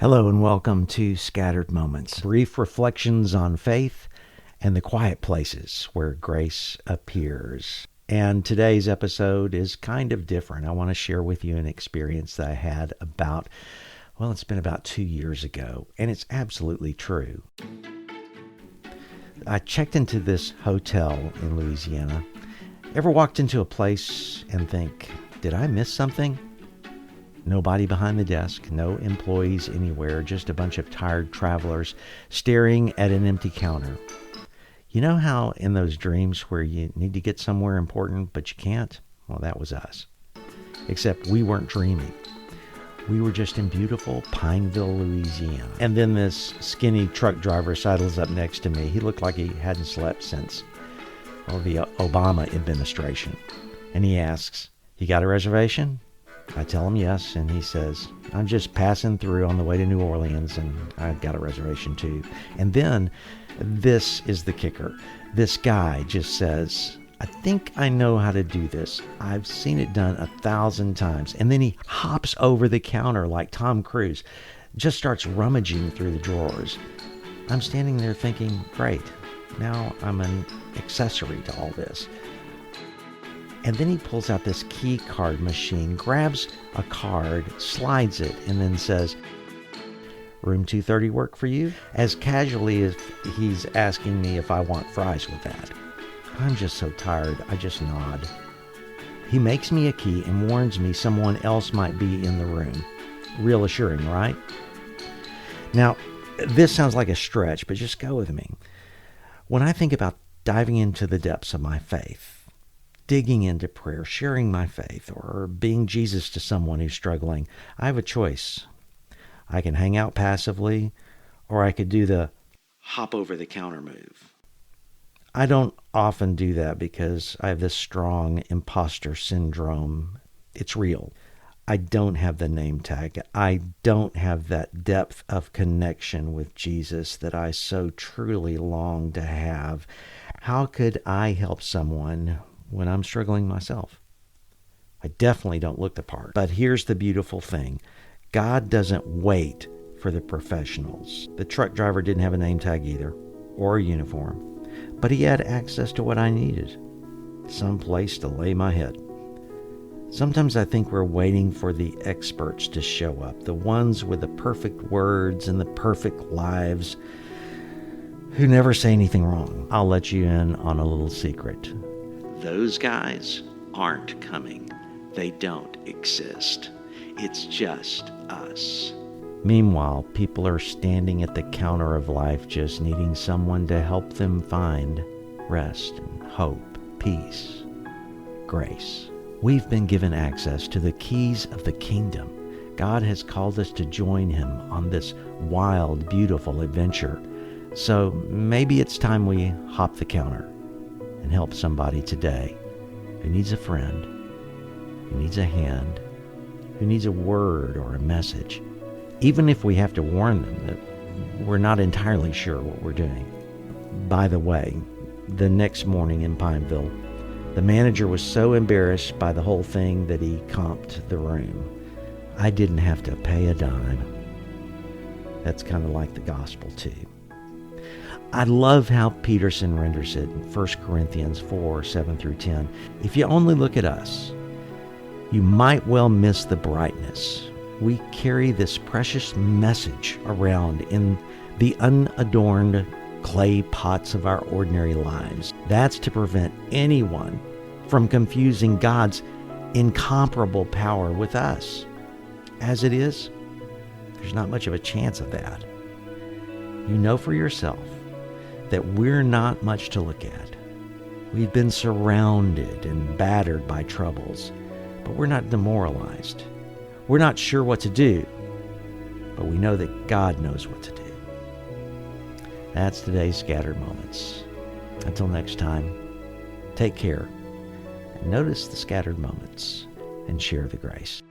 Hello and welcome to Scattered Moments, brief reflections on faith and the quiet places where grace appears. And today's episode is kind of different. I want to share with you an experience that I had it's been about 2 years ago, and it's absolutely true. I checked into this hotel in Louisiana. Ever walked into a place and think, did I miss something? Nobody behind the desk, no employees anywhere, just a bunch of tired travelers staring at an empty counter. You know how in those dreams where you need to get somewhere important but you can't? Well, that was us. Except we weren't dreaming. We were just in beautiful Pineville, Louisiana. And then this skinny truck driver sidles up next to me. He looked like he hadn't slept since the Obama administration. And he asks, "You got a reservation?" I tell him yes, and he says, "I'm just passing through on the way to New Orleans, and I've got a reservation too." And then, this is the kicker. This guy just says, "I think I know how to do this. I've seen it done 1,000 times." And then he hops over the counter like Tom Cruise, just starts rummaging through the drawers. I'm standing there thinking, great, now I'm an accessory to all this. And then he pulls out this key card machine, grabs a card, slides it, and then says, "Room 230 work for you?" As casually as he's asking me if I want fries with that. I'm just so tired, I just nod. He makes me a key and warns me someone else might be in the room. Real assuring, right? Now, this sounds like a stretch, but just go with me. When I think about diving into the depths of my faith, digging into prayer, sharing my faith, or being Jesus to someone who's struggling, I have a choice. I can hang out passively, or I could do the hop over the counter move. I don't often do that because I have this strong imposter syndrome. It's real. I don't have the name tag. I don't have that depth of connection with Jesus that I so truly long to have. How could I help someone when I'm struggling myself? I definitely don't look the part. But here's the beautiful thing. God doesn't wait for the professionals. The truck driver didn't have a name tag either, or a uniform. But he had access to what I needed. Some place to lay my head. Sometimes I think we're waiting for the experts to show up, the ones with the perfect words and the perfect lives, who never say anything wrong. I'll let you in on a little secret. Those guys aren't coming. They don't exist. It's just us. Meanwhile, people are standing at the counter of life just needing someone to help them find rest and hope, peace, grace. We've been given access to the keys of the kingdom. God has called us to join him on this wild, beautiful adventure. So maybe it's time we hop the counter and help somebody today who needs a friend, who needs a hand, who needs a word or a message, even if we have to warn them that we're not entirely sure what we're doing. By the way, the next morning in Pineville, the manager was so embarrassed by the whole thing that he comped the room. I didn't have to pay a dime. That's kind of like the gospel too. I love how Peterson renders it in 1 Corinthians 4, 7 through 10. If you only look at us, you might well miss the brightness. We carry this precious message around in the unadorned clay pots of our ordinary lives. That's to prevent anyone from confusing God's incomparable power with us. As it is, there's not much of a chance of that. You know for yourself that we're not much to look at. We've been surrounded and battered by troubles, but we're not demoralized. We're not sure what to do, but we know that God knows what to do. That's today's Scattered Moments. Until next time, take care, and notice the scattered moments, and share the grace.